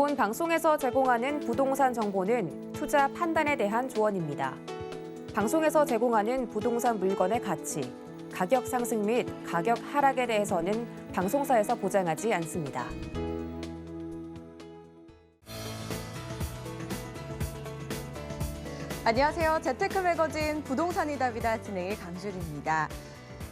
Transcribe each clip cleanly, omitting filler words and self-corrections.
본 방송에서 제공하는 부동산 정보는 투자 판단에 대한 조언입니다. 방송에서 제공하는 부동산 물건의 가치, 가격 상승 및 가격 하락에 대해서는 방송사에서 보장하지 않습니다. 안녕하세요. 재테크 매거진 부동산이 답이다 진행의 강주리입니다.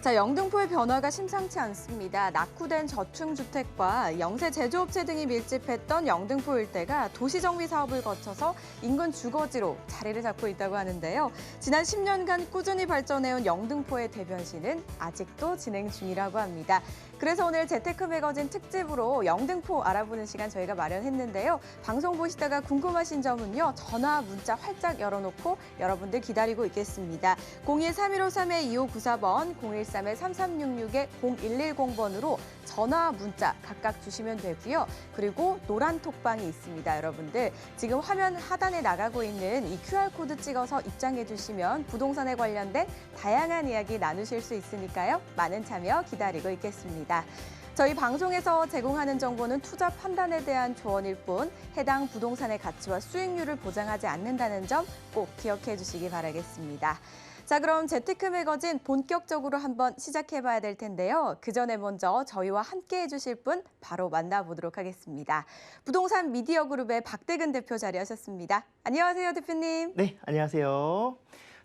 자, 영등포의 변화가 심상치 않습니다. 낙후된 저층주택과 영세 제조업체 등이 밀집했던 영등포 일대가 도시정비 사업을 거쳐서 인근 주거지로 자리를 잡고 있다고 하는데요. 지난 10년간 꾸준히 발전해온 영등포의 대변신은 아직도 진행 중이라고 합니다. 그래서 오늘 재테크 매거진 특집으로 영등포 알아보는 시간 저희가 마련했는데요. 방송 보시다가 궁금하신 점은요. 전화, 문자 활짝 열어놓고 여러분들 기다리고 있겠습니다. 02-3153-2594번, 013-3366-0110번으로 전화, 문자 각각 주시면 되고요. 그리고 노란 톡방이 있습니다. 여러분들 지금 화면 하단에 나가고 있는 이 QR코드 찍어서 입장해 주시면 부동산에 관련된 다양한 이야기 나누실 수 있으니까요. 많은 참여 기다리고 있겠습니다. 저희 방송에서 제공하는 정보는 투자 판단에 대한 조언일 뿐 해당 부동산의 가치와 수익률을 보장하지 않는다는 점 꼭 기억해 주시기 바라겠습니다. 자, 그럼 재테크 매거진 본격적으로 한번 시작해봐야 될 텐데요. 그 전에 먼저 저희와 함께 해주실 분 바로 만나보도록 하겠습니다. 부동산 미디어 그룹의 박대근 대표 자리하셨습니다. 안녕하세요, 대표님. 네, 안녕하세요.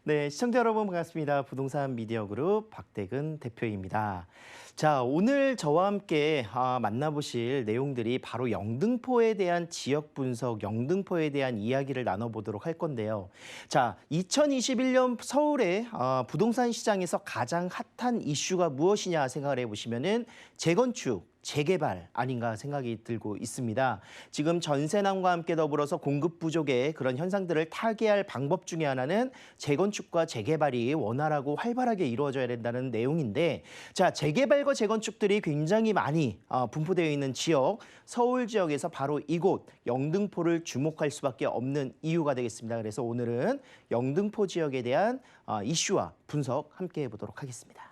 네, 시청자 여러분 반갑습니다. 부동산 미디어 그룹 박대근 대표입니다. 자, 오늘 저와 함께 만나보실 내용들이 바로 영등포에 대한 지역 분석, 영등포에 대한 이야기를 나눠보도록 할 건데요. 자, 2021년 서울의 부동산 시장에서 가장 핫한 이슈가 무엇이냐 생각을 해보시면은 재건축, 재개발 아닌가 생각이 들고 있습니다. 지금 전세난과 함께 더불어서 공급 부족의 그런 현상들을 타개할 방법 중에 하나는 재건축과 재개발이 원활하고 활발하게 이루어져야 된다는 내용인데, 자, 재개발과 재건축들이 굉장히 많이 분포되어 있는 지역, 서울 지역에서 바로 이곳 영등포를 주목할 수밖에 없는 이유가 되겠습니다. 그래서 오늘은 영등포 지역에 대한 이슈와 분석 함께 해보도록 하겠습니다.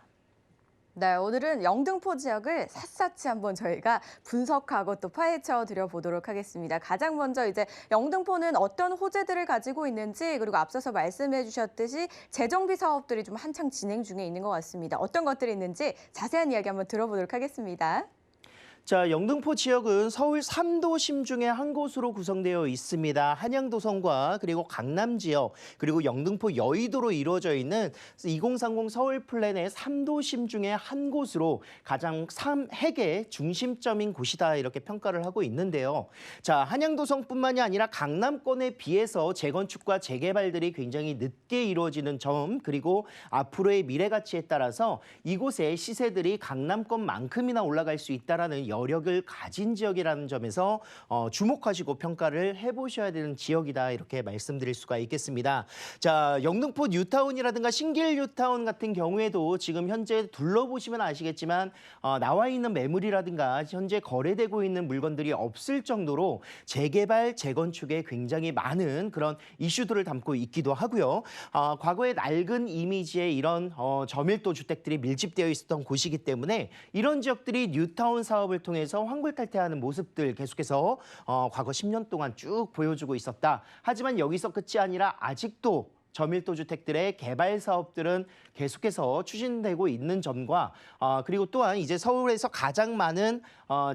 네, 오늘은 영등포 지역을 샅샅이 한번 저희가 분석하고 또 파헤쳐 드려보도록 하겠습니다. 가장 먼저 이제 영등포는 어떤 호재들을 가지고 있는지, 그리고 앞서서 말씀해 주셨듯이 재정비 사업들이 좀 한창 진행 중에 있는 것 같습니다. 어떤 것들이 있는지 자세한 이야기 한번 들어보도록 하겠습니다. 자, 영등포 지역은 서울 3도심 중에 한 곳으로 구성되어 있습니다. 한양도성과 그리고 강남 지역, 그리고 영등포 여의도로 이루어져 있는 2030 서울 플랜의 3도심 중에 한 곳으로 가장 핵의 중심점인 곳이다 이렇게 평가를 하고 있는데요. 자, 한양도성뿐만이 아니라 강남권에 비해서 재건축과 재개발들이 굉장히 늦게 이루어지는 점, 그리고 앞으로의 미래 가치에 따라서 이곳의 시세들이 강남권만큼이나 올라갈 수 있다라는 여력을 가진 지역이라는 점에서 주목하시고 평가를 해보셔야 되는 지역이다 이렇게 말씀드릴 수가 있겠습니다. 자, 영등포 뉴타운이라든가 신길 뉴타운 같은 경우에도 지금 현재 둘러보시면 아시겠지만 나와 있는 매물이라든가 현재 거래되고 있는 물건들이 없을 정도로 재개발, 재건축에 굉장히 많은 그런 이슈들을 담고 있기도 하고요. 과거의 낡은 이미지의 이런 저밀도 주택들이 밀집되어 있었던 곳이기 때문에 이런 지역들이 뉴타운 사업을 통해서 환골탈퇴하는 모습들 계속해서 과거 10년 동안 쭉 보여주고 있었다. 하지만 여기서 끝이 아니라 아직도 저밀도 주택들의 개발 사업들은 계속해서 추진되고 있는 점과 그리고 또한 이제 서울에서 가장 많은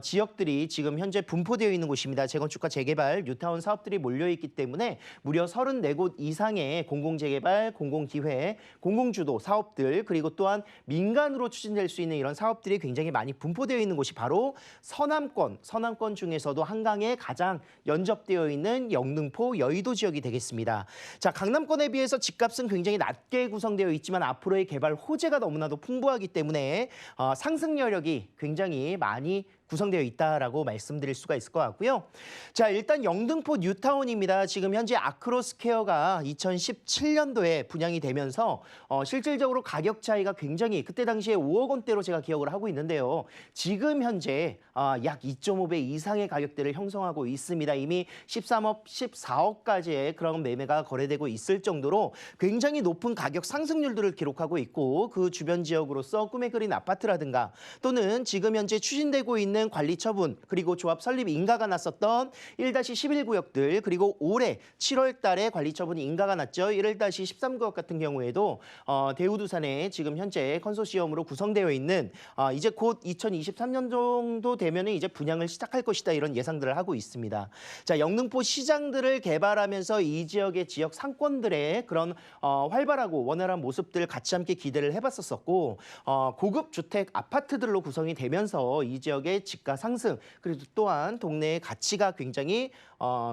지역들이 지금 현재 분포되어 있는 곳입니다. 재건축과 재개발, 뉴타운 사업들이 몰려있기 때문에 무려 34곳 이상의 공공재개발, 공공기회, 공공주도 사업들, 그리고 또한 민간으로 추진될 수 있는 이런 사업들이 굉장히 많이 분포되어 있는 곳이 바로 서남권 중에서도 한강에 가장 연접되어 있는 영등포, 여의도 지역이 되겠습니다. 자, 강남권에 비해서 집값은 굉장히 낮게 구성되어 있지만 앞으로의 개발 호재가 너무나도 풍부하기 때문에 상승 여력이 굉장히 많이 구성되어 있다라고 말씀드릴 수가 있을 것 같고요. 자, 일단 영등포 뉴타운입니다. 지금 현재 아크로스퀘어가 2017년도에 분양이 되면서 실질적으로 가격 차이가 굉장히 그때 당시에 5억 원대로 제가 기억을 하고 있는데요. 지금 현재 약 2.5배 이상의 가격대를 형성하고 있습니다. 이미 13억, 14억까지의 그런 매매가 거래되고 있을 정도로 굉장히 높은 가격 상승률들을 기록하고 있고, 그 주변 지역으로서 꿈에 그린 아파트라든가 또는 지금 현재 추진되고 있는 있는 관리 처분 그리고 조합 설립 인가가 났었던 1-11구역들 그리고 올해 7월 달에 관리 처분이 인가가 났죠. 1-13구역 같은 경우에도 대우두산에 지금 현재 컨소시엄으로 구성되어 있는 이제 곧 2023년 정도 되면은 이제 분양을 시작할 것이다 이런 예상들을 하고 있습니다. 자, 영등포 시장들을 개발하면서 이 지역의 지역 상권들의 그런 활발하고 원활한 모습들 같이 함께 기대를 해봤었고 고급 주택 아파트들로 구성이 되면서 이 지역의 집가 상승 그리고 또한 동네의 가치가 굉장히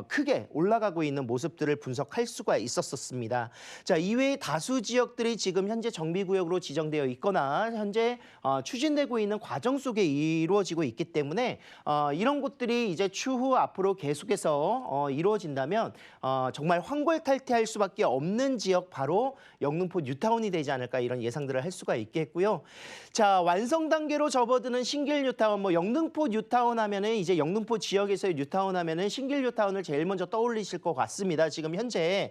크게 올라가고 있는 모습들을 분석할 수가 있었습니다. 자, 이외에 다수 지역들이 지금 현재 정비구역으로 지정되어 있거나 현재 추진되고 있는 과정 속에 이루어지고 있기 때문에 이런 곳들이 이제 추후 앞으로 계속해서 이루어진다면 정말 황골탈퇴할 수밖에 없는 지역 바로 영등포 뉴타운이 되지 않을까 이런 예상들을 할 수가 있겠고요. 자, 완성 단계로 접어드는 신길 뉴타운, 뭐 영등포 뉴타운 하면은 이제 영등포 지역에서의 뉴타운 하면은 신길 뉴타운을 제일 먼저 떠올리실 것 같습니다. 지금 현재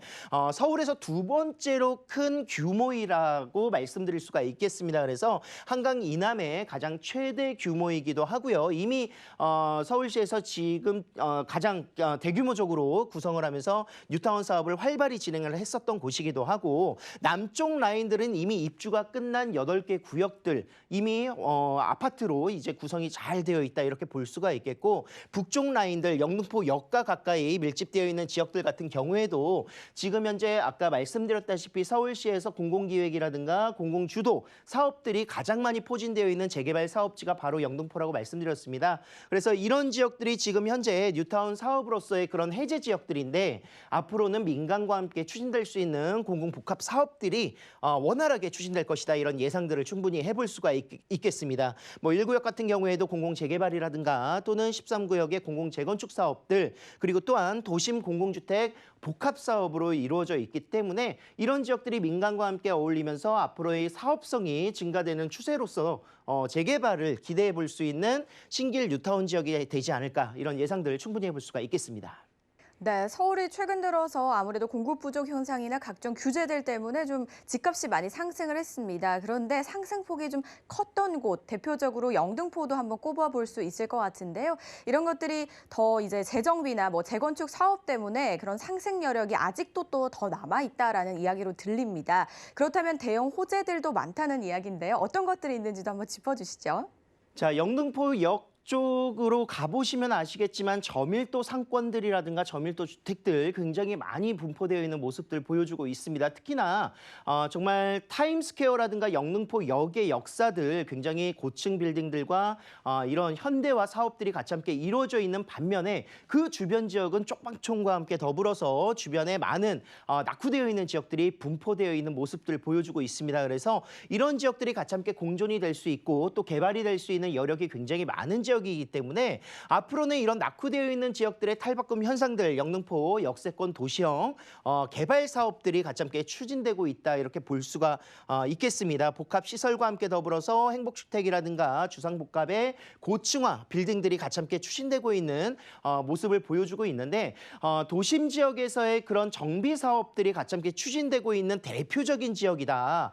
서울에서 두 번째로 큰 규모이라고 말씀드릴 수가 있겠습니다. 그래서 한강 이남의 가장 최대 규모이기도 하고요. 이미 서울시에서 지금 가장 대규모적으로 구성을 하면서 뉴타운 사업을 활발히 진행을 했었던 곳이기도 하고 남쪽 라인들은 이미 입주가 끝난 8개 구역들 이미 아파트로 이제 구성이 잘 되어 있다 이렇게 볼 수가 있겠고 북쪽 라인들 영등포역과 가까이 밀집되어 있는 지역들 같은 경우에도 지금 현재 아까 말씀드렸다시피 서울시에서 공공기획이라든가 공공주도 사업들이 가장 많이 포진되어 있는 재개발 사업지가 바로 영등포라고 말씀드렸습니다. 그래서 이런 지역들이 지금 현재 뉴타운 사업으로서의 그런 해제 지역들인데 앞으로는 민간과 함께 추진될 수 있는 공공복합 사업들이 원활하게 추진될 것이다 이런 예상들을 충분히 해볼 수가 있겠습니다. 뭐 1구역 같은 경우에도 공공재개발이라든가 또는 13구역의 공공재건축 사업들 그리고 또한 도심 공공주택 복합 사업으로 이루어져 있기 때문에 이런 지역들이 민간과 함께 어울리면서 앞으로의 사업성이 증가되는 추세로서 재개발을 기대해 볼 수 있는 신길 뉴타운 지역이 되지 않을까 이런 예상들을 충분히 해볼 수가 있겠습니다. 네, 서울이 최근 들어서 아무래도 공급 부족 현상이나 각종 규제들 때문에 좀 집값이 많이 상승을 했습니다. 그런데 상승폭이 좀 컸던 곳, 대표적으로 영등포도 한번 꼽아 볼 수 있을 것 같은데요. 이런 것들이 더 이제 재정비나 뭐 재건축 사업 때문에 그런 상승 여력이 아직도 또 더 남아 있다라는 이야기로 들립니다. 그렇다면 대형 호재들도 많다는 이야기인데요. 어떤 것들이 있는지도 한번 짚어주시죠. 자, 영등포역 쪽으로 가보시면 아시겠지만 저밀도 상권들이라든가 저밀도 주택들 굉장히 많이 분포되어 있는 모습들 보여주고 있습니다. 특히나 정말 타임스퀘어라든가 영등포역의 역사들 굉장히 고층 빌딩들과 이런 현대화 사업들이 같이 함께 이루어져 있는 반면에 그 주변 지역은 쪽방촌과 함께 더불어서 주변에 많은 낙후되어 있는 지역들이 분포되어 있는 모습들 보여주고 있습니다. 그래서 이런 지역들이 같이 함께 공존이 될 수 있고 또 개발이 될 수 있는 여력이 굉장히 많은 지역이기 때문에 앞으로는 이런 낙후되어 있는 지역들의 탈바꿈 현상들, 영등포 역세권 도시형 개발 사업들이 같이 함께 추진되고 있다 이렇게 볼 수가 있겠습니다. 복합 시설과 함께 더불어서 행복주택이라든가 주상복합의 고층화 빌딩들이 같이 함께 추진되고 있는 모습을 보여주고 있는데 도심 지역에서의 그런 정비 사업들이 같이 함께 추진되고 있는 대표적인 지역이다.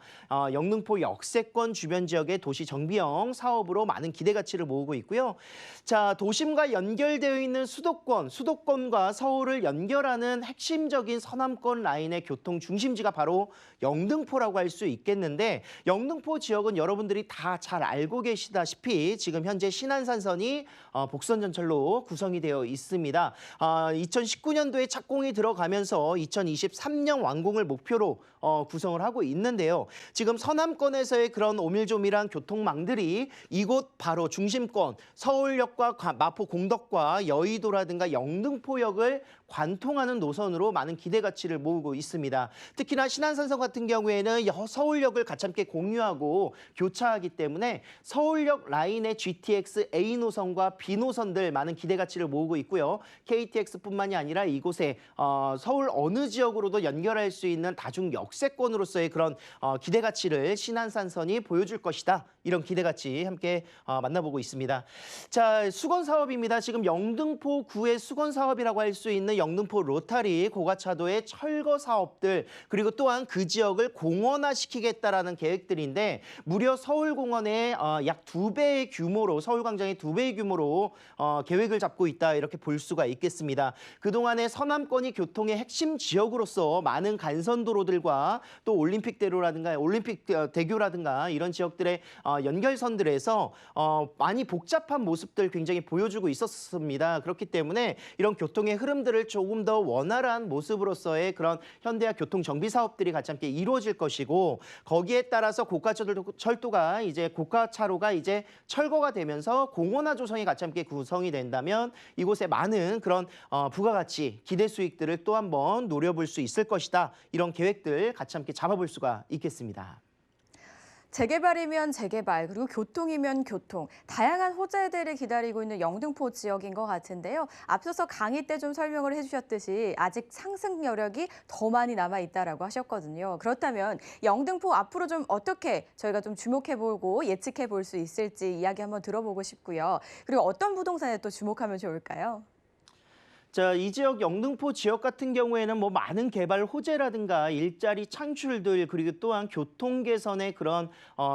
영등포 역세권 주변 지역의 도시 정비형 사업으로 많은 기대 가치를 모으고 있고요. 자, 도심과 연결되어 있는 수도권과 서울을 연결하는 핵심적인 서남권 라인의 교통 중심지가 바로 영등포라고 할 수 있겠는데 영등포 지역은 여러분들이 다 잘 알고 계시다시피 지금 현재 신안산선이 복선전철로 구성이 되어 있습니다. 2019년도에 착공이 들어가면서 2023년 완공을 목표로 구성을 하고 있는데요. 지금 서남권에서의 그런 오밀조밀한 교통망들이 이곳 바로 중심권 서울역과 마포 공덕과 여의도라든가 영등포역을 관통하는 노선으로 많은 기대 가치를 모으고 있습니다. 특히나 신안산선 같은 경우에는 서울역을 같이 함께 공유하고 교차하기 때문에 서울역 라인의 GTX A 노선과 B 노선들 많은 기대 가치를 모으고 있고요. KTX뿐만이 아니라 이곳에 서울 어느 지역으로도 연결할 수 있는 다중 역세권으로서의 그런 기대 가치를 신안산선이 보여줄 것이다. 이런 기대 가치 함께 만나보고 있습니다. 자, 수건 사업입니다. 지금 영등포구의 수건 사업이라고 할 수 있는 영등포 로타리 고가차도의 철거 사업들 그리고 또한 그 지역을 공원화시키겠다라는 계획들인데 무려 서울공원의 약 2배의 규모로 서울광장의 2배의 규모로 계획을 잡고 있다 이렇게 볼 수가 있겠습니다. 그동안에 서남권이 교통의 핵심 지역으로서 많은 간선도로들과 또 올림픽대로라든가 올림픽대교라든가 이런 지역들의 연결선들에서 많이 복잡한 모습들 굉장히 보여주고 있었습니다. 그렇기 때문에 이런 교통의 흐름들을 조금 더 원활한 모습으로서의 그런 현대화 교통 정비 사업들이 같이 함께 이루어질 것이고 거기에 따라서 고가철도가 이제 고가차로가 이제 철거가 되면서 공원화 조성이 같이 함께 구성이 된다면 이곳에 많은 그런 부가가치 기대 수익들을 또 한번 노려볼 수 있을 것이다. 이런 계획들 같이 함께 잡아볼 수가 있겠습니다. 재개발이면 재개발, 그리고 교통이면 교통, 다양한 호재들을 기다리고 있는 영등포 지역인 것 같은데요. 앞서서 강의 때 좀 설명을 해주셨듯이 아직 상승 여력이 더 많이 남아있다라고 하셨거든요. 그렇다면 영등포 앞으로 좀 어떻게 저희가 좀 주목해보고 예측해볼 수 있을지 이야기 한번 들어보고 싶고요. 그리고 어떤 부동산에 또 주목하면 좋을까요? 자, 이 지역 영등포 지역 같은 경우에는 뭐 많은 개발 호재라든가 일자리 창출들 그리고 또한 교통 개선의 그런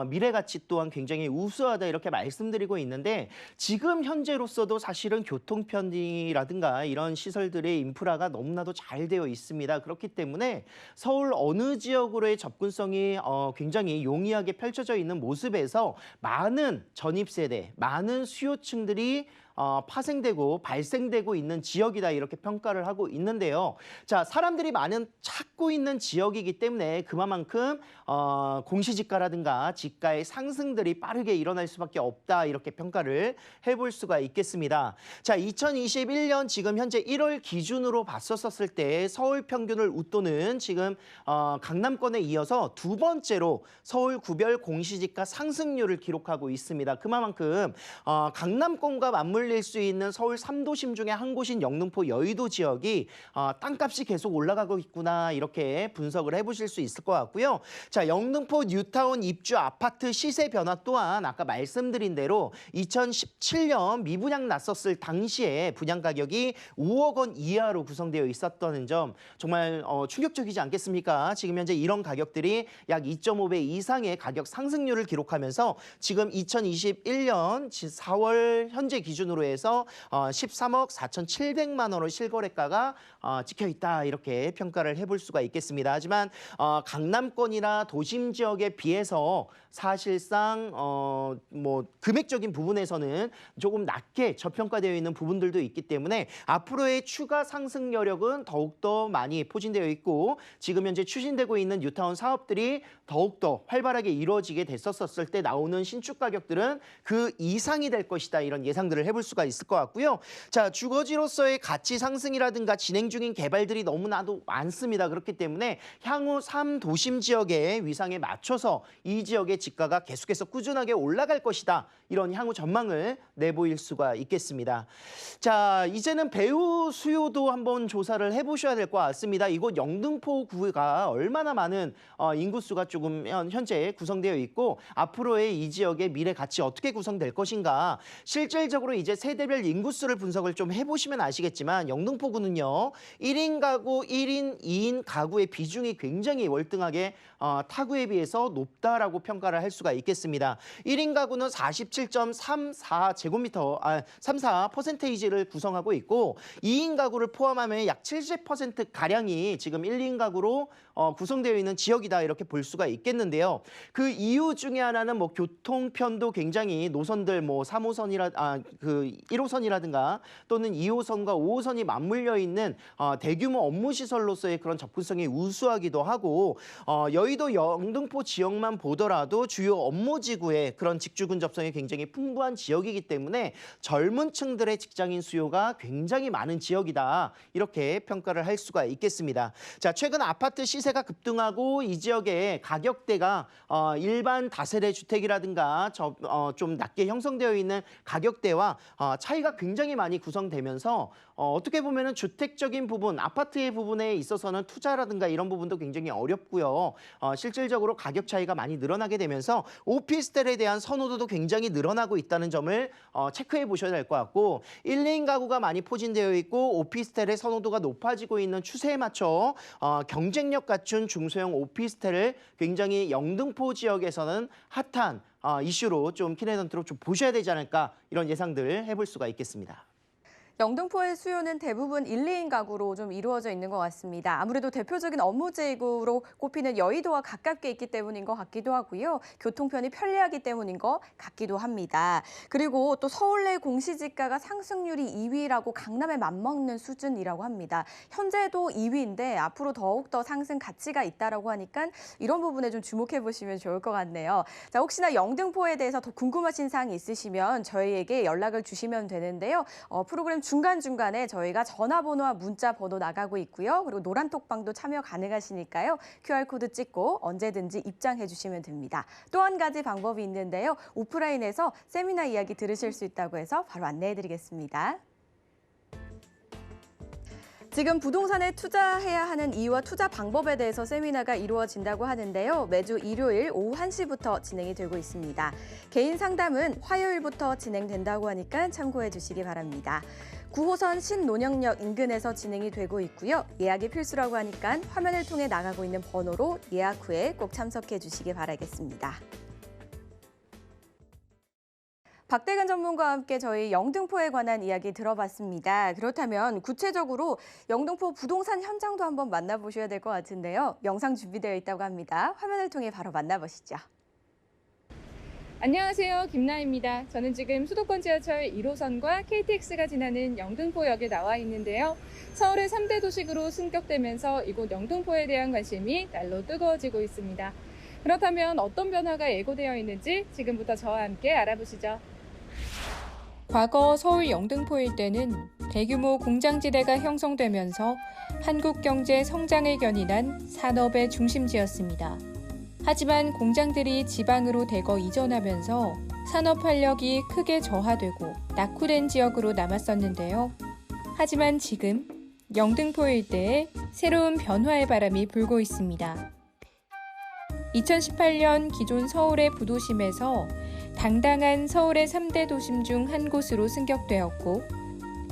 미래 가치 또한 굉장히 우수하다 이렇게 말씀드리고 있는데 지금 현재로서도 사실은 교통 편이라든가 이런 시설들의 인프라가 너무나도 잘 되어 있습니다. 그렇기 때문에 서울 어느 지역으로의 접근성이 굉장히 용이하게 펼쳐져 있는 모습에서 많은 전입 세대, 많은 수요층들이 파생되고 발생되고 있는 지역이다 이렇게 평가를 하고 있는데요. 자, 사람들이 많은 찾고 있는 지역이기 때문에 그만큼 공시지가라든가 지가의 상승들이 빠르게 일어날 수밖에 없다 이렇게 평가를 해볼 수가 있겠습니다. 자, 2021년 지금 현재 1월 기준으로 봤었을 때 서울 평균을 웃도는 지금 강남권에 이어서 두 번째로 서울 구별 공시지가 상승률을 기록하고 있습니다. 그만큼 강남권과 맞물릴 수 있는 서울 3도심 중에 한 곳인 영등포 여의도 지역이 땅값이 계속 올라가고 있구나 이렇게 분석을 해보실 수 있을 것 같고요. 자, 영등포 뉴타운 입주 아파트 시세 변화 또한 아까 말씀드린 대로 2017년 미분양 났었을 당시에 분양 가격이 5억 원 이하로 구성되어 있었다는 점 정말 충격적이지 않겠습니까? 지금 현재 이런 가격들이 약 2.5배 이상의 가격 상승률을 기록하면서 지금 2021년 4월 현재 기준으로 해서 13억 4,700만 원의 실거래가가 찍혀 있다 이렇게 평가를 해볼 수가 있겠습니다. 하지만 강남권이나 도심 지역에 비해서 사실상 뭐 금액적인 부분에서는 조금 낮게 저평가되어 있는 부분들도 있기 때문에 앞으로의 추가 상승 여력은 더욱더 많이 포진되어 있고 지금 현재 추진되고 있는 뉴타운 사업들이 더욱더 활발하게 이루어지게 됐었을 때 나오는 신축 가격들은 그 이상이 될 것이다 이런 예상들을 해볼 수가 있을 것 같고요. 자, 주거지로서의 가치 상승이라든가 진행 중인 개발들이 너무나도 많습니다. 그렇기 때문에 향후 3도심 지역의 위상에 맞춰서 이 지역의 지가가 계속해서 꾸준하게 올라갈 것이다. 이런 향후 전망을 내보일 수가 있겠습니다. 자, 이제는 배우 수요도 한번 조사를 해보셔야 될 것 같습니다. 이곳 영등포구가 얼마나 많은 인구수가 조금 현재 구성되어 있고 앞으로의 이 지역의 미래 가치 어떻게 구성될 것인가. 실질적으로 이제 세대별 인구수를 분석을 좀 해보시면 아시겠지만 영등포구는요. 1인 가구, 1인, 2인 가구의 비중이 굉장히 월등하게 타구에 비해서 높다라고 평가를 할 수가 있겠습니다. 1인 가구는 34%를 구성하고 있고 2인 가구를 포함하면 약 70%가량이 지금 1인 가구로 구성되어 있는 지역이다 이렇게 볼 수가 있겠는데요. 그 이유 중에 하나는 뭐 교통편도 굉장히 노선들 뭐 1호선이라든가 또는 2호선과 5호선이 맞물려 있는 대규모 업무 시설로서의 그런 접근성이 우수하기도 하고 여의도 영등포 지역만 보더라도 주요 업무지구의 그런 직주 근접성이 굉장히 풍부한 지역이기 때문에 젊은 층들의 직장인 수요가 굉장히 많은 지역이다 이렇게 평가를 할 수가 있겠습니다. 자, 최근 아파트 시세가 급등하고 이 지역의 가격대가 일반 다세대 주택이라든가 좀 낮게 형성되어 있는 가격대와 차이가 굉장히 많이 구성되면서 어떻게 보면은 주택적인 부분, 아파트의 부분에 있어서는 투자라든가 이런 부분도 굉장히 어렵고요. 실질적으로 가격 차이가 많이 늘어나게 되면서 오피스텔에 대한 선호도도 굉장히 늘어나고 있다는 점을 체크해 보셔야 될 것 같고 1, 2인 가구가 많이 포진되어 있고 오피스텔의 선호도가 높아지고 있는 추세에 맞춰 경쟁력 갖춘 중소형 오피스텔을 굉장히 영등포 지역에서는 핫한 이슈로 좀 키네던트로 좀 보셔야 되지 않을까 이런 예상들 해볼 수가 있겠습니다. 영등포의 수요는 대부분 1, 2인 가구로 좀 이루어져 있는 것 같습니다. 아무래도 대표적인 업무지구로 꼽히는 여의도와 가깝게 있기 때문인 것 같기도 하고요. 교통편이 편리하기 때문인 것 같기도 합니다. 그리고 또 서울 내 공시지가가 상승률이 2위라고 강남에 맞먹는 수준이라고 합니다. 현재도 2위인데 앞으로 더욱더 상승 가치가 있다라고 하니까 이런 부분에 좀 주목해 보시면 좋을 것 같네요. 자, 혹시나 영등포에 대해서 더 궁금하신 사항이 있으시면 저희에게 연락을 주시면 되는데요. 프로그램 중간중간에 저희가 전화번호와 문자 번호 나가고 있고요. 그리고 노란톡방도 참여 가능하시니까요. QR코드 찍고 언제든지 입장해 주시면 됩니다. 또 한 가지 방법이 있는데요. 오프라인에서 세미나 이야기 들으실 수 있다고 해서 바로 안내해 드리겠습니다. 지금 부동산에 투자해야 하는 이유와 투자 방법에 대해서 세미나가 이루어진다고 하는데요. 매주 일요일 오후 1시부터 진행이 되고 있습니다. 개인 상담은 화요일부터 진행된다고 하니까 참고해 주시기 바랍니다. 9호선 신논영역 인근에서 진행이 되고 있고요. 예약이 필수라고 하니까 화면을 통해 나가고 있는 번호로 예약 후에 꼭 참석해 주시기 바라겠습니다. 박대근 전문가와 함께 저희 영등포에 관한 이야기 들어봤습니다. 그렇다면 구체적으로 영등포 부동산 현장도 한번 만나보셔야 될 것 같은데요. 영상 준비되어 있다고 합니다. 화면을 통해 바로 만나보시죠. 안녕하세요. 김나입니다. 저는 지금 수도권 지하철 1호선과 KTX가 지나는 영등포역에 나와 있는데요. 서울의 3대 도식으로 승격되면서 이곳 영등포에 대한 관심이 날로 뜨거워지고 있습니다. 그렇다면 어떤 변화가 예고되어 있는지 지금부터 저와 함께 알아보시죠. 과거 서울 영등포 일대는 대규모 공장지대가 형성되면서 한국 경제 성장을 견인한 산업의 중심지였습니다. 하지만 공장들이 지방으로 대거 이전하면서 산업 활력이 크게 저하되고 낙후된 지역으로 남았었는데요. 하지만 지금 영등포 일대에 새로운 변화의 바람이 불고 있습니다. 2018년 기존 서울의 부도심에서 당당한 서울의 3대 도심 중 한 곳으로 승격되었고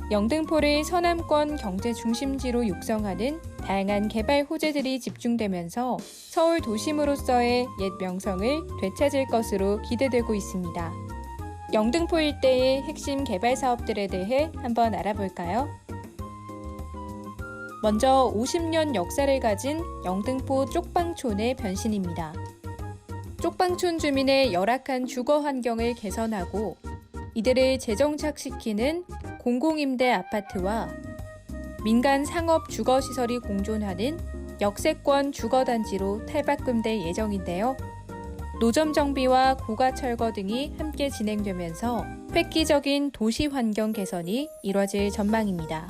영등포를 서남권 경제 중심지로 육성하는 다양한 개발 호재들이 집중되면서 서울 도심으로서의 옛 명성을 되찾을 것으로 기대되고 있습니다. 영등포 일대의 핵심 개발 사업들에 대해 한번 알아볼까요? 먼저 50년 역사를 가진 영등포 쪽방촌의 변신입니다. 쪽방촌 주민의 열악한 주거 환경을 개선하고 이들을 재정착시키는 공공임대 아파트와 민간 상업 주거시설이 공존하는 역세권 주거단지로 탈바꿈될 예정인데요. 노점 정비와 고가 철거 등이 함께 진행되면서 획기적인 도시 환경 개선이 이뤄질 전망입니다.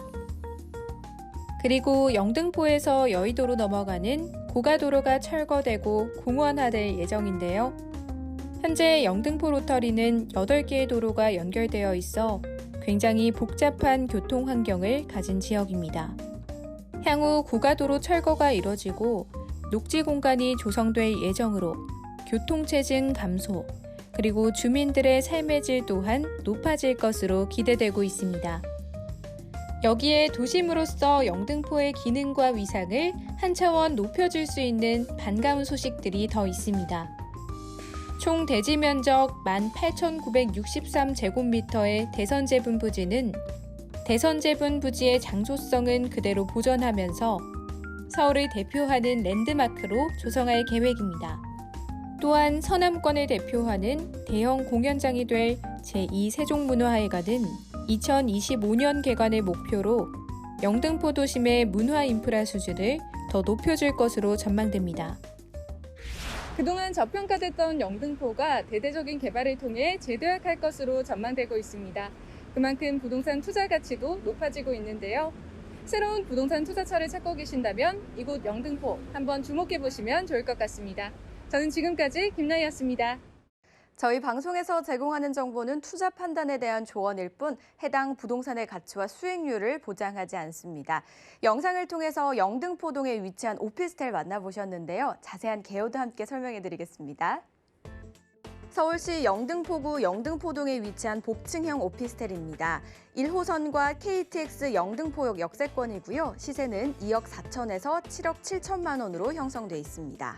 그리고 영등포에서 여의도로 넘어가는 고가도로가 철거되고 공원화될 예정인데요. 현재 영등포 로터리는 8개의 도로가 연결되어 있어 굉장히 복잡한 교통 환경을 가진 지역입니다. 향후 고가도로 철거가 이뤄지고 녹지 공간이 조성될 예정으로 교통체증 감소, 그리고 주민들의 삶의 질 또한 높아질 것으로 기대되고 있습니다. 여기에 도심으로서 영등포의 기능과 위상을 한 차원 높여줄 수 있는 반가운 소식들이 더 있습니다. 총 대지 면적 18,963제곱미터의 대선제분 부지는 대선제분 부지의 장소성은 그대로 보존하면서 서울을 대표하는 랜드마크로 조성할 계획입니다. 또한 서남권을 대표하는 대형 공연장이 될 제2세종문화회관은 2025년 개관을 목표로 영등포 도심의 문화 인프라 수준을 더 높여줄 것으로 전망됩니다. 그동안 저평가됐던 영등포가 대대적인 개발을 통해 재도약할 것으로 전망되고 있습니다. 그만큼 부동산 투자 가치도 높아지고 있는데요. 새로운 부동산 투자처를 찾고 계신다면 이곳 영등포 한번 주목해 보시면 좋을 것 같습니다. 저는 지금까지 김나희였습니다. 저희 방송에서 제공하는 정보는 투자 판단에 대한 조언일 뿐 해당 부동산의 가치와 수익률을 보장하지 않습니다. 영상을 통해서 영등포동에 위치한 오피스텔 만나보셨는데요. 자세한 개요도 함께 설명해드리겠습니다. 서울시 영등포구 영등포동에 위치한 복층형 오피스텔입니다. 1호선과 KTX 영등포역 역세권이고요. 시세는 2억 4천에서 7억 7천만 원으로 형성돼 있습니다.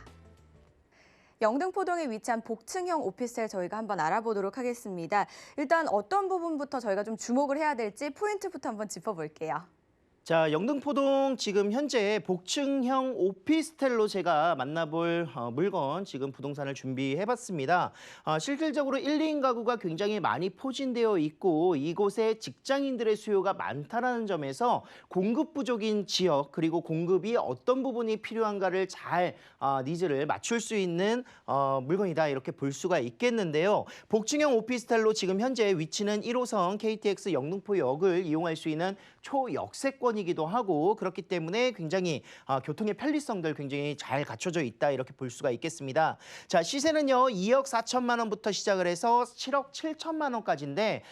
영등포동에 위치한 복층형 오피스텔 저희가 한번 알아보도록 하겠습니다. 일단 어떤 부분부터 저희가 좀 주목을 해야 될지 포인트부터 한번 짚어볼게요. 자, 영등포동 지금 현재 복층형 오피스텔로 제가 만나볼 물건 지금 부동산을 준비해봤습니다. 실질적으로 1, 2인 가구가 굉장히 많이 포진되어 있고 이곳에 직장인들의 수요가 많다는 점에서 공급 부족인 지역 그리고 공급이 어떤 부분이 필요한가를 잘 니즈를 맞출 수 있는 물건이다 이렇게 볼 수가 있겠는데요. 복층형 오피스텔로 지금 현재 위치는 1호선 KTX 영등포역을 이용할 수 있는 초역세권이기도 하고 그렇기 때문에 굉장히 교통의 편리성들 굉장히 잘 갖춰져 있다 이렇게 볼 수가 있겠습니다. 자, 시세는요 2억 4천만 원부터 시작을 해서 7억 7천만 원까지인데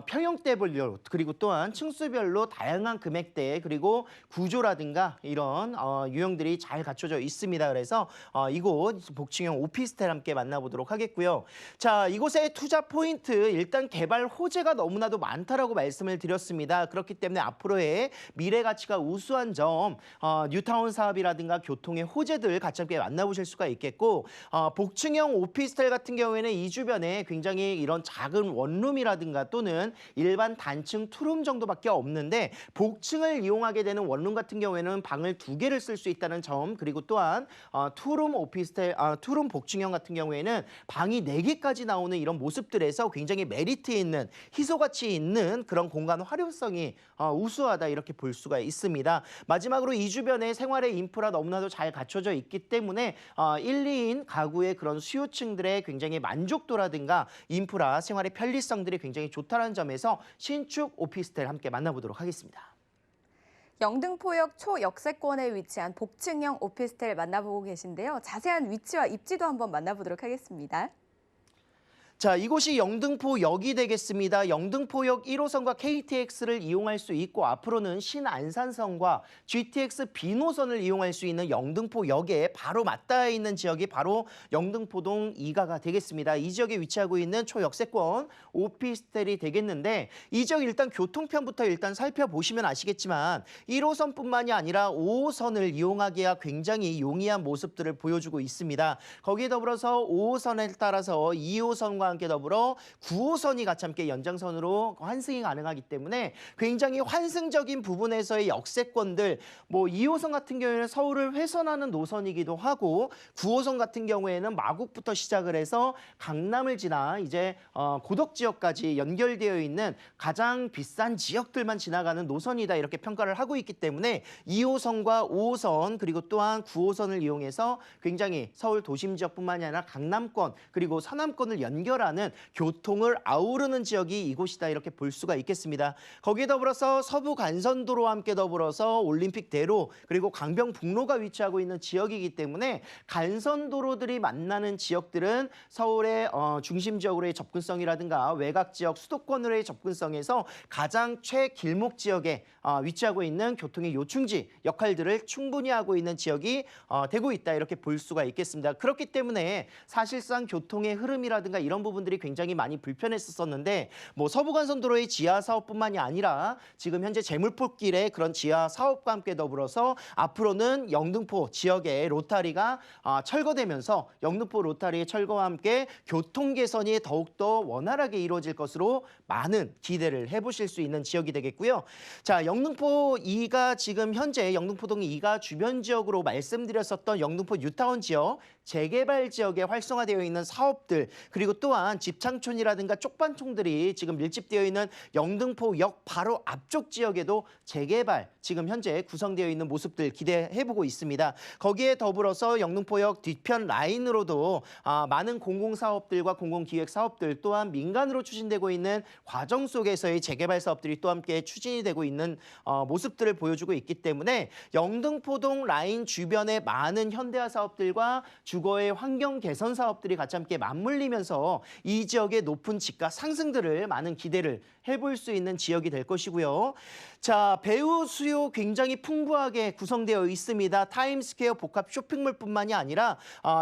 평형대별로 그리고 또한 층수별로 다양한 금액대 그리고 구조라든가 이런 유형들이 잘 갖춰져 있습니다. 그래서 이곳 복층형 오피스텔 함께 만나보도록 하겠고요. 자, 이곳의 투자 포인트 일단 개발 호재가 너무나도 많다라고 말씀을 드렸습니다. 그렇기 때문에 앞으로의 미래 가치가 우수한 점, 뉴타운 사업이라든가 교통의 호재들 같이 함께 만나보실 수가 있겠고 복층형 오피스텔 같은 경우에는 이 주변에 굉장히 이런 작은 원룸이라든가 또는 일반 단층 투룸 정도밖에 없는데 복층을 이용하게 되는 원룸 같은 경우에는 방을 2개를 쓸 수 있다는 점 그리고 또한 투룸 오피스텔, 투룸 복층형 같은 경우에는 방이 4개까지 나오는 이런 모습들에서 굉장히 메리트 있는 희소가치 있는 그런 공간 활용성이 우수하다 이렇게 볼 수가 있습니다. 마지막으로 이 주변에 생활의 인프라 너무나도 잘 갖춰져 있기 때문에 1, 2인 가구의 그런 수요층들의 굉장히 만족도라든가 인프라, 생활의 편리성들이 굉장히 좋다는 점에서 신축 오피스텔 함께 만나보도록 하겠습니다. 영등포역 초역세권에 위치한 복층형 오피스텔 만나보고 계신데요. 자세한 위치와 입지도 한번 만나보도록 하겠습니다. 자, 이곳이 영등포역이 되겠습니다. 영등포역 1호선과 KTX를 이용할 수 있고 앞으로는 신안산선과 GTX B노선을 이용할 수 있는 영등포역에 바로 맞닿아 있는 지역이 바로 영등포동 2가가 되겠습니다. 이 지역에 위치하고 있는 초역세권 오피스텔이 되겠는데 이 지역 일단 교통편부터 일단 살펴보시면 아시겠지만 1호선뿐만이 아니라 5호선을 이용하기가 굉장히 용이한 모습들을 보여주고 있습니다. 거기에 더불어서 5호선에 따라서 2호선과 함께 더불어 9호선이 같이 함께 연장선으로 환승이 가능하기 때문에 굉장히 환승적인 부분에서의 역세권들 2호선 같은 경우에는 서울을 회선하는 노선이기도 하고 9호선 같은 경우에는 마곡부터 시작을 해서 강남을 지나 이제 고덕 지역까지 연결되어 있는 가장 비싼 지역들만 지나가는 노선이다 이렇게 평가를 하고 있기 때문에 2호선과 5호선 그리고 또한 9호선을 이용해서 굉장히 서울 도심 지역뿐만이 아니라 강남권 그리고 서남권을 연결하는 교통을 아우르는 지역이 이곳이다 이렇게 볼 수가 있겠습니다. 거기에 더불어서 서부 간선도로와 함께 더불어서 올림픽대로 그리고 강병북로가 위치하고 있는 지역이기 때문에 간선도로들이 만나는 지역들은 서울의 중심 지역으로의 접근성이라든가 외곽 지역 수도권으로의 접근성에서 가장 최길목 지역에 위치하고 있는 교통의 요충지 역할들을 충분히 하고 있는 지역이 되고 있다 이렇게 볼 수가 있겠습니다. 그렇기 때문에 사실상 교통의 흐름이라든가 이런 부분들이 굉장히 많이 불편했었는데 서부간선도로의 지하 사업뿐만이 아니라 지금 현재 제물포길의 그런 지하 사업과 함께 더불어서 앞으로는 영등포 지역의 로타리가 철거되면서 영등포 로타리의 철거와 함께 교통 개선이 더욱더 원활하게 이루어질 것으로 많은 기대를 해보실 수 있는 지역이 되겠고요. 자, 영등포 2가 지금 현재 영등포동 2가 주변 지역으로 말씀드렸었던 영등포 뉴타운 지역 재개발 지역에 활성화되어 있는 사업들 그리고 또한 집창촌이라든가 쪽반촌들이 지금 밀집되어 있는 영등포역 바로 앞쪽 지역에도 재개발 지금 현재 구성되어 있는 모습들 기대해보고 있습니다. 거기에 더불어서 영등포역 뒤편 라인으로도 많은 공공사업들과 공공기획사업들 또한 민간으로 추진되고 있는 과정 속에서의 재개발 사업들이 또 함께 추진이 되고 있는 모습들을 보여주고 있기 때문에 영등포동 라인 주변의 많은 현대화 사업들과 주거의 환경 개선 사업들이 같이 함께 맞물리면서 이 지역의 높은 집가 상승들을 많은 기대를 해볼 수 있는 지역이 될 것이고요. 자, 배우 수요 굉장히 풍부하게 구성되어 있습니다. 타임스퀘어 복합 쇼핑몰뿐만이 아니라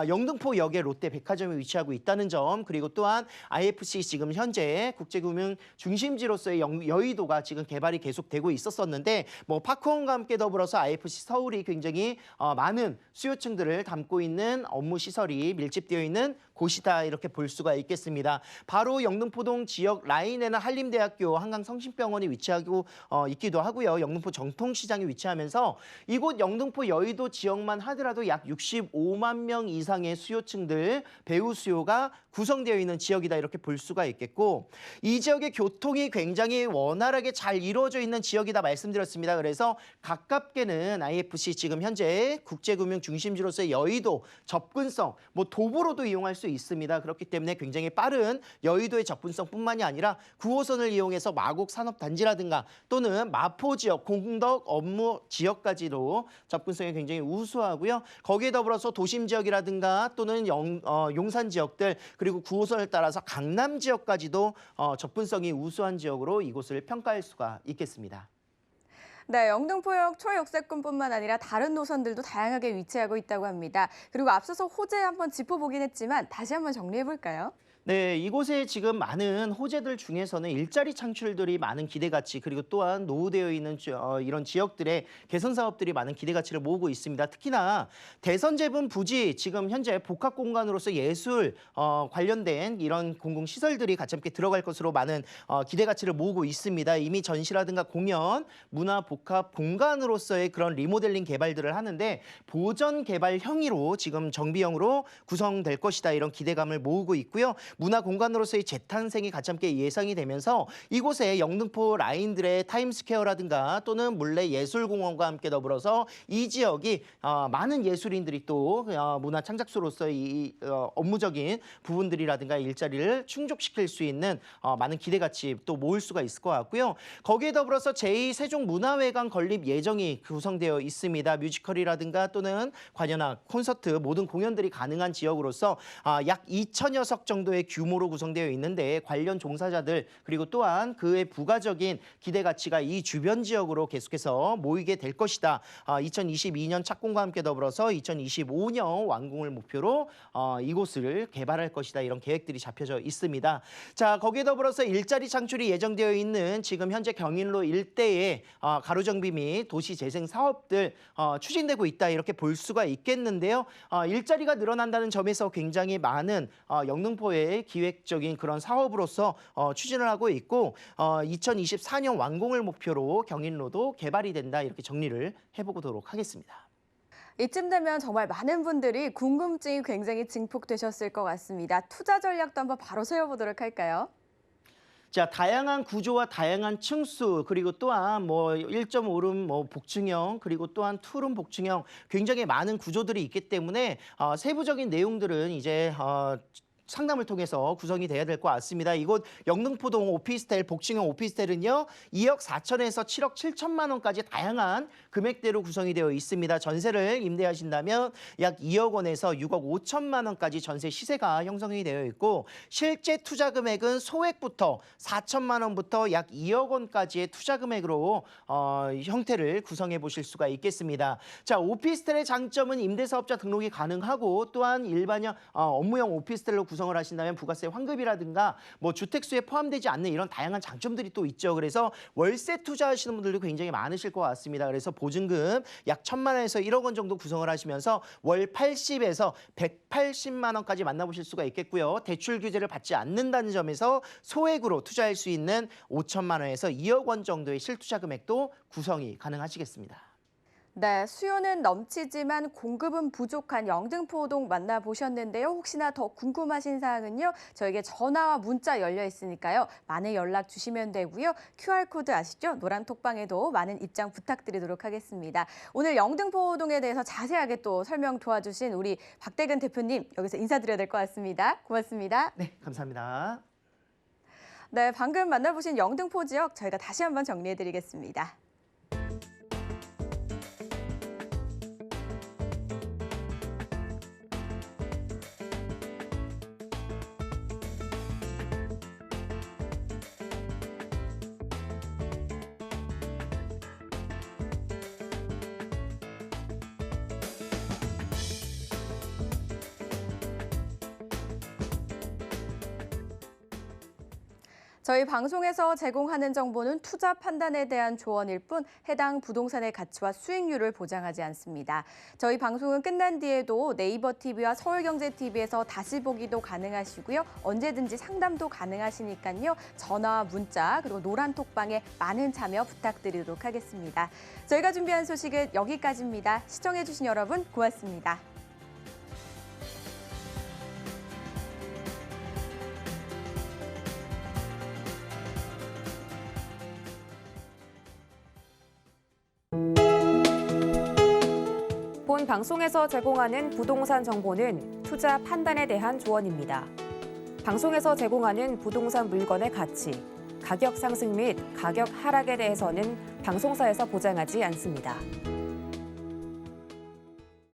영등포역에 롯데 백화점이 위치하고 있다는 점, 그리고 또한 IFC 지금 현재 국제금융 중심지로서의 여의도가 지금 개발이 계속되고 있었는데 뭐 파크홈과 함께 더불어서 IFC 서울이 굉장히 많은 수요층들을 담고 있는 업무 시설이 밀집되어 있는 곳이다 이렇게 볼 수가 있겠습니다. 바로 영등포동 지역 라인에는 한림대학교 한강성심병원이 위치하고 있기도 하고요. 영등포 정통시장이 위치하면서 이곳 영등포 여의도 지역만 하더라도 약 65만 명 이상의 수요층들 배우 수요가 구성되어 있는 지역이다 이렇게 볼 수가 있겠고, 이 지역의 교통이 굉장히 원활하게 잘 이루어져 있는 지역이다 말씀드렸습니다. 그래서 가깝게는 IFC 지금 현재 국제금융 중심지로서의 여의도 접근성, 뭐 도보로도 이용할 수 있습니다. 그렇기 때문에 굉장히 빠른 여의도의 접근성뿐만이 아니라 9호선을 이용해서 마곡 산업단지라든가 또는 마포 지역, 공덕 업무 지역까지도 접근성이 굉장히 우수하고요. 거기에 더불어서 도심 지역이라든가 또는 용산 지역들, 그리고 9호선을 따라서 강남 지역까지도 접근성이 우수한 지역으로 이곳을 평가할 수가 있겠습니다. 네, 영등포역 초역세권뿐만 아니라 다른 노선들도 다양하게 위치하고 있다고 합니다. 그리고 앞서서 호재 한번 짚어보긴 했지만 다시 한번 정리해볼까요? 네, 이곳에 지금 많은 호재들 중에서는 일자리 창출들이 많은 기대가치, 그리고 또한 노후되어 있는 이런 지역들의 개선 사업들이 많은 기대가치를 모으고 있습니다. 특히나 대선제분 부지 지금 현재 복합공간으로서 예술 관련된 이런 공공시설들이 같이 함께 들어갈 것으로 많은 기대가치를 모으고 있습니다. 이미 전시라든가 공연, 문화 복합 공간으로서의 그런 리모델링 개발들을 하는데 보전 개발 형의로 지금 정비형으로 구성될 것이다 이런 기대감을 모으고 있고요. 문화 공간으로서의 재탄생이 같이 함께 예상이 되면서 이곳에 영등포 라인들의 타임스퀘어라든가 또는 물레 예술공원과 함께 더불어서 이 지역이 많은 예술인들이 또 문화 창작소로서의 이 업무적인 부분들이라든가 일자리를 충족시킬 수 있는 많은 기대가치 또 모을 수가 있을 것 같고요. 거기에 더불어서 제2세종문화회관 건립 예정이 구성되어 있습니다. 뮤지컬이라든가 또는 관현악, 콘서트 모든 공연들이 가능한 지역으로서 약 2,000여 석 정도의 규모로 구성되어 있는데 관련 종사자들 그리고 또한 그의 부가적인 기대가치가 이 주변 지역으로 계속해서 모이게 될 것이다. 2022년 착공과 함께 더불어서 2025년 완공을 목표로 이곳을 개발할 것이다. 이런 계획들이 잡혀져 있습니다. 자, 거기에 더불어서 일자리 창출이 예정되어 있는 지금 현재 경인로 일대의 가로정비 및 도시재생 사업들 추진되고 있다. 이렇게 볼 수가 있겠는데요. 일자리가 늘어난다는 점에서 굉장히 많은 영등포의 기획적인 그런 사업으로서 추진을 하고 있고 2024년 완공을 목표로 경인로도 개발이 된다. 이렇게 정리를 해보도록 하겠습니다. 이쯤 되면 정말 많은 분들이 궁금증이 굉장히 증폭되셨을 것 같습니다. 투자 전략도 한번 바로 세워보도록 할까요? 자, 다양한 구조와 다양한 층수 그리고 또한 뭐 1.5룸 뭐 복층형 그리고 또한 투룸 복층형 굉장히 많은 구조들이 있기 때문에 세부적인 내용들은 이제 상담을 통해서 구성이 돼야 될 것 같습니다. 이곳 영등포동 오피스텔, 복층형 오피스텔은요. 2억 4천에서 7억 7천만 원까지 다양한 금액대로 구성이 되어 있습니다. 전세를 임대하신다면 약 2억 원에서 6억 5천만 원까지 전세 시세가 형성이 되어 있고 실제 투자 금액은 소액부터 4천만 원부터 약 2억 원까지의 투자 금액으로 형태를 구성해 보실 수가 있겠습니다. 자, 오피스텔의 장점은 임대사업자 등록이 가능하고 또한 일반형 업무용 오피스텔로 구성을 하신다면 부가세 환급이라든가 뭐 주택수에 포함되지 않는 이런 다양한 장점들이 또 있죠. 그래서 월세 투자하시는 분들도 굉장히 많으실 것 같습니다. 그래서 보증금 약 1,000만 원에서 1억 원 정도 구성을 하시면서 월 80에서 180만 원까지 만나보실 수가 있겠고요. 대출 규제를 받지 않는다는 점에서 소액으로 투자할 수 있는 5천만 원에서 2억 원 정도의 실투자 금액도 구성이 가능하시겠습니다. 네, 수요는 넘치지만 공급은 부족한 영등포동 만나보셨는데요. 혹시나 더 궁금하신 사항은요. 저에게 전화와 문자 열려 있으니까요. 많은 연락 주시면 되고요. QR코드 아시죠? 노란 톡방에도 많은 입장 부탁드리도록 하겠습니다. 오늘 영등포동에 대해서 자세하게 또 설명 도와주신 우리 박대근 대표님 여기서 인사드려야 될 것 같습니다. 고맙습니다. 네, 감사합니다. 네, 방금 만나보신 영등포 지역 저희가 다시 한번 정리해드리겠습니다. 저희 방송에서 제공하는 정보는 투자 판단에 대한 조언일 뿐 해당 부동산의 가치와 수익률을 보장하지 않습니다. 저희 방송은 끝난 뒤에도 네이버 TV와 서울경제TV에서 다시 보기도 가능하시고요. 언제든지 상담도 가능하시니까요. 전화와 문자 그리고 노란 톡방에 많은 참여 부탁드리도록 하겠습니다. 저희가 준비한 소식은 여기까지입니다. 시청해주신 여러분 고맙습니다. 본 방송에서 제공하는 부동산 정보는 투자 판단에 대한 조언입니다. 방송에서 제공하는 부동산 물건의 가치, 가격 상승 및 가격 하락에 대해서는 방송사에서 보장하지 않습니다.